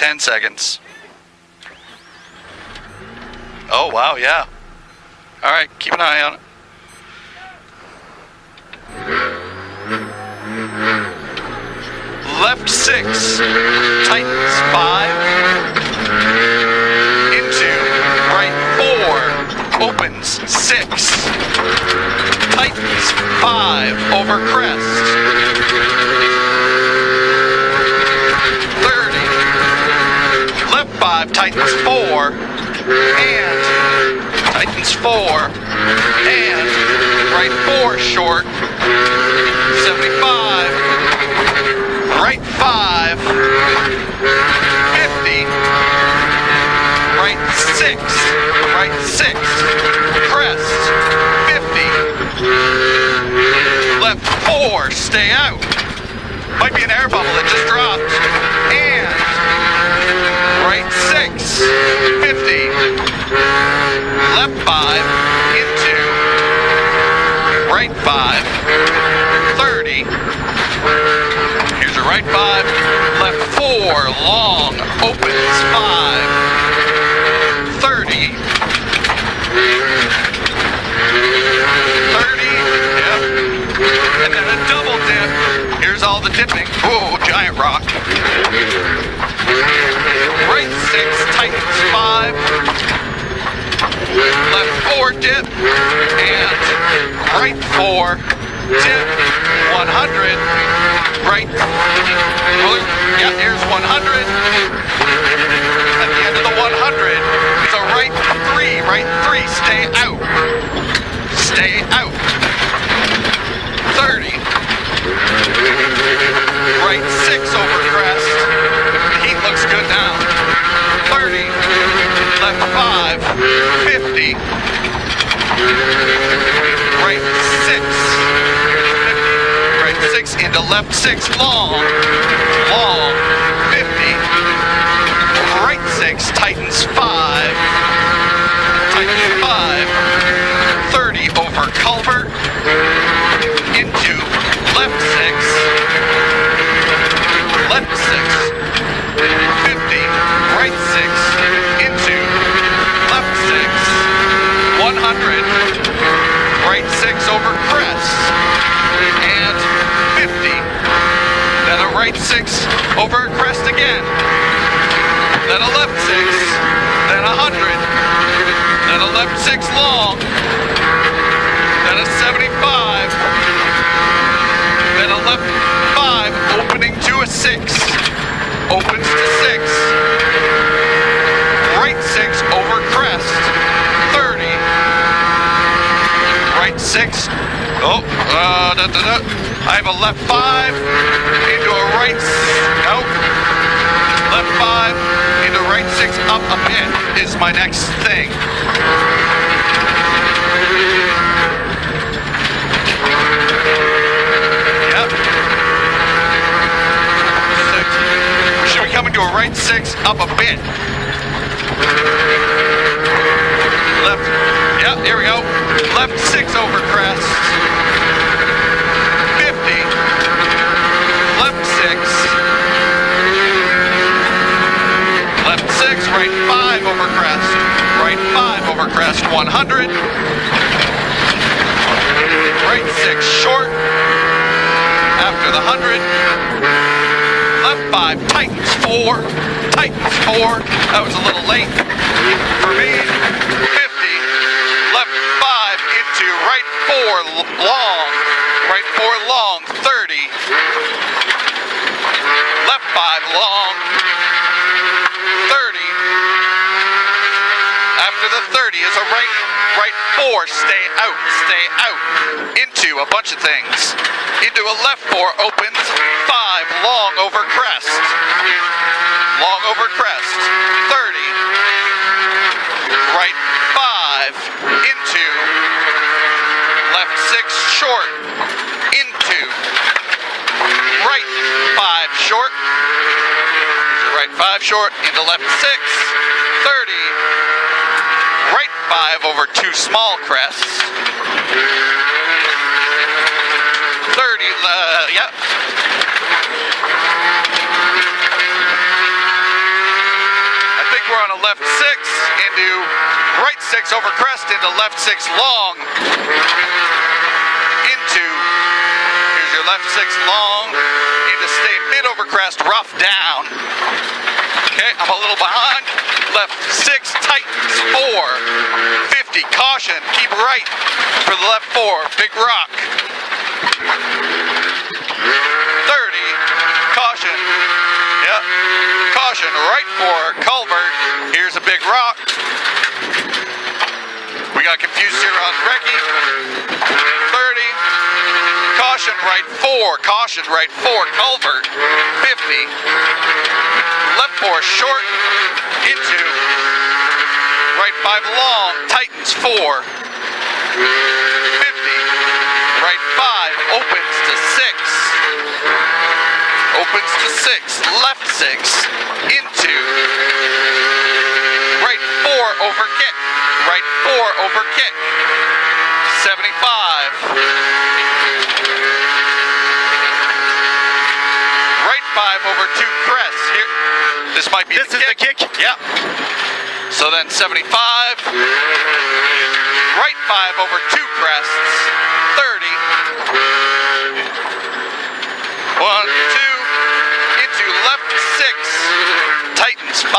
10 seconds. Oh, wow, yeah. All right, keep an eye on it. Left 6, tightens 5, into right 4, opens 6, tightens 5, over crest, 30, left 5, tightens 4, and tightens 4, and right 4 short, 75, right 5, 50, right 6, crest, 50, left 4, stay out, might be an air bubble that just dropped, and right 6, 50, left 5, into, right 5, 30, here's your right 5, left 4, long, opens 5, 30, 30, yep, and then a double dip, here's all the dipping, whoa, giant rock, right 6, tightens 5, left 4, dip, and right 4, dip, 100, right, yeah, here's 100, at the end of the 100, is a right 3, stay out, 30, right 6 over crest, the heat looks good now, 30, left 5, 50, right 6, 6 into left 6, long, 50, right 6, tightens 5, 30 over culvert, into left 6, 50, right 6, into left 6, 100, right 6 over crest, and 50, then a right 6 over a crest again, then a left 6, then 100, then a left 6 long, then a 75, then a left 5 opening to a 6, opens to 6, right 6 over crest, 30, right 6, oh, I have a left 5 into a right, nope, left 5 into right 6 up a bit is my next thing. Yep. 6. Should be coming to a right 6 up a bit. Left, yeah, here we go. Left 6 over crest. 50, left 6, left 6, right 5 over crest, right 5 over crest, 100, right 6 short, after the 100, left 5, tightens 4, that was a little late for me, 50, left 5 into right 4 long, right 4 long, 30, left 5 long, 30, after the 30 is a right 4, stay out, into a bunch of things, into a left 4, opens 5, long over crest, 30, right 5, into left 6 short, into right 5 short, here's your right 5 short, into left 6, 30, right 5 over 2 small crests, 30, yep, on a left 6 into right 6 over crest into left 6 long. Into, here's your left 6 long, into stay mid over crest, rough down. Okay, I'm a little behind. Left 6, tightens 4, 50, caution, keep right for the left 4, big rock. 30, caution, yep, caution, right 4, culvert, here's a big rock. We got confused here on recce. 30, caution, right 4, caution, right 4, culvert, 50, left 4, short, into, right 5 long, tightens 4, 50, right 5, opens to 6, opens to 6, left 6, into, right 4 over kick, right 4 over kick, 75, right 5 over 2 crest, here, this might be the kick. Yep. So then 75, right 5 over 2 crests, 30, 1, 2, into left 6, tightens 5,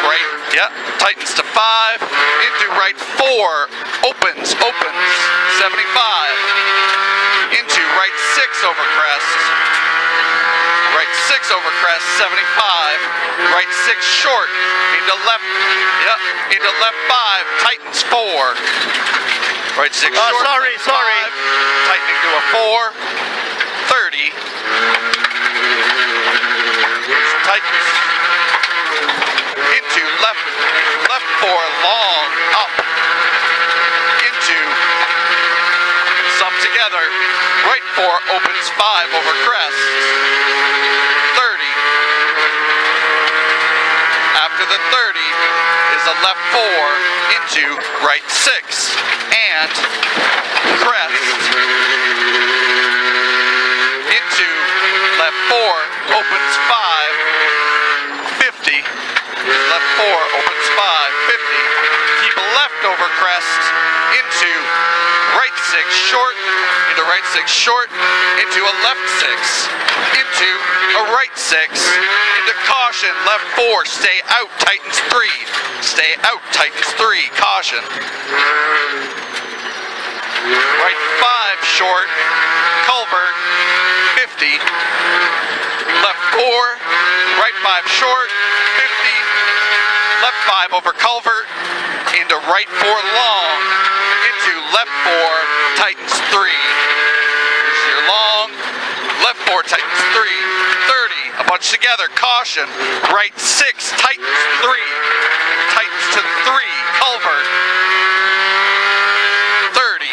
right, yeah, tightens to 5, into right 4, opens, 75, into right 6 over crest, right 6 over crest, 75, right 6 short, into left, yep, into left 5, tightens 4, right 6 short, sorry, 5, tightening to a 4, 30, tightens, into left 4, long, up, into, sum together, right 4, opens 5 over crest, 30, after the 30 is a left 4 into right 6 and crest into left 4 opens 5 50 left 4 opens 5 50 keep left over crest into right 6 short into right 6 short into a left 6 into a right 6 into caution left 4 stay out tightens 3 stay out tightens 3 caution right 5 short culvert 50 left 4 right 5 short 50 left 5 over culvert into right 4 long into left 4 tightens 3 here's your long left 4 tightens 3 30 a bunch together caution right 6 tightens 3 tightens to 3 culvert 30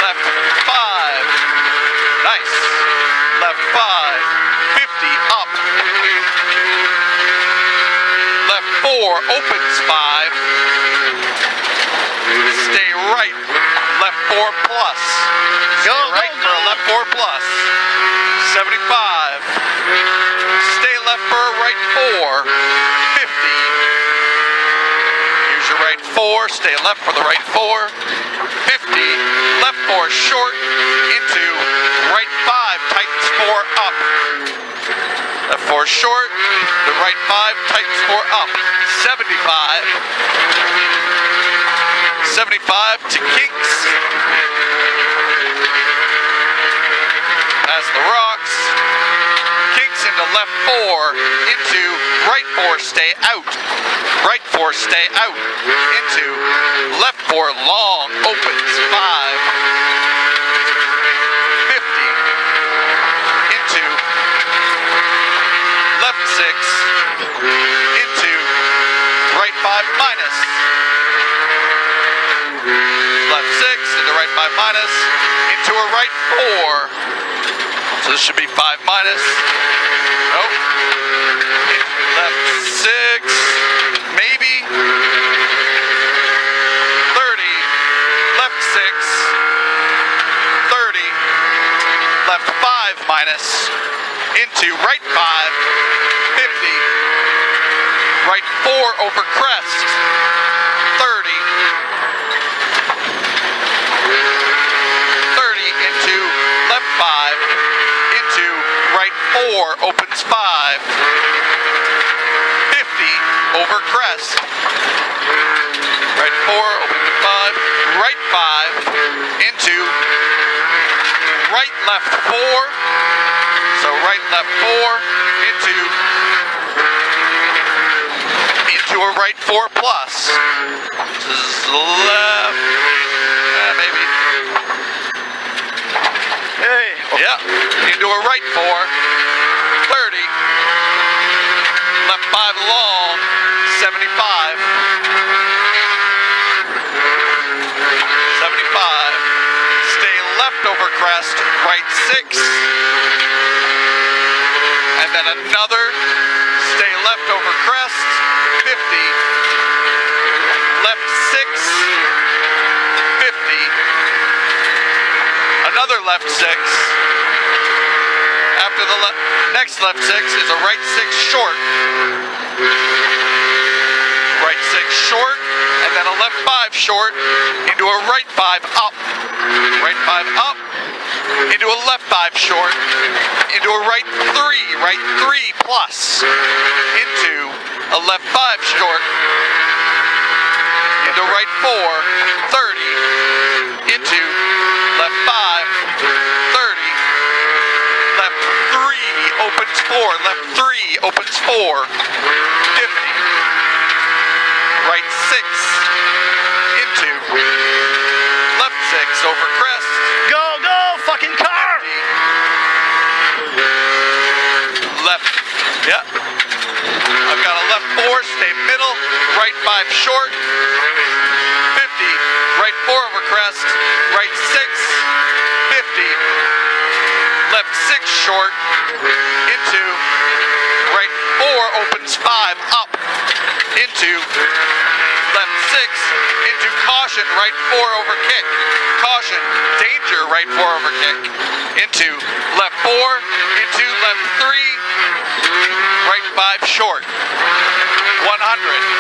left 5 nice left 5 50 up left 4 opens 5 stay right left 4 plus stay right for a left 4 plus 75 stay left for a right 4 50 here's your right 4 stay left for the right 4 50 left 4 short into right 5 tightens 4 up left 4 short the right 5 tightens 4 up 75 to kinks past the rocks kinks into left 4 into right 4 stay out right 4 stay out into left 4 long opens 5 50 into left 6 into right 5 minus left 6 into right 5 minus into a right 4 so this should be 5 minus nope left 6 maybe 30 left 6 30 left 5 minus, into right 5, 50, right 4 over crest, 30, 30 into left 5, into right 4, opens 5, 50 over crest, right 4, open to 5, right 5, into right left 4, so right left 4, into a right 4 plus, this is left, maybe, hey, yeah, into a right 4, 30, left 5 long, 75, 75, stay left over crest, right 6, and then another, stay left over crest, 50, left 6, 50, another left 6, after the next left 6 is a right 6 short, right 6 short, and then a left 5 short, into a right 5 up, right 5 up, into a left 5 short, into a right 3 plus, into a left 5 short, into right 4, 30, into left 5, 30, left 3 opens 4, left 3 opens 4, 50, right 6, into left 6 over crest, Go, fucking car! 50, left, yeah, I've got a left 4, stay middle, right 5 short, 50, right 4 over crest, right 6, 50, left 6 short, into right 4 opens 5 up, into left 6, into caution, right 4 over kick, caution, danger, right 4 over kick, into left 4, into left 3, right 5 short, 100.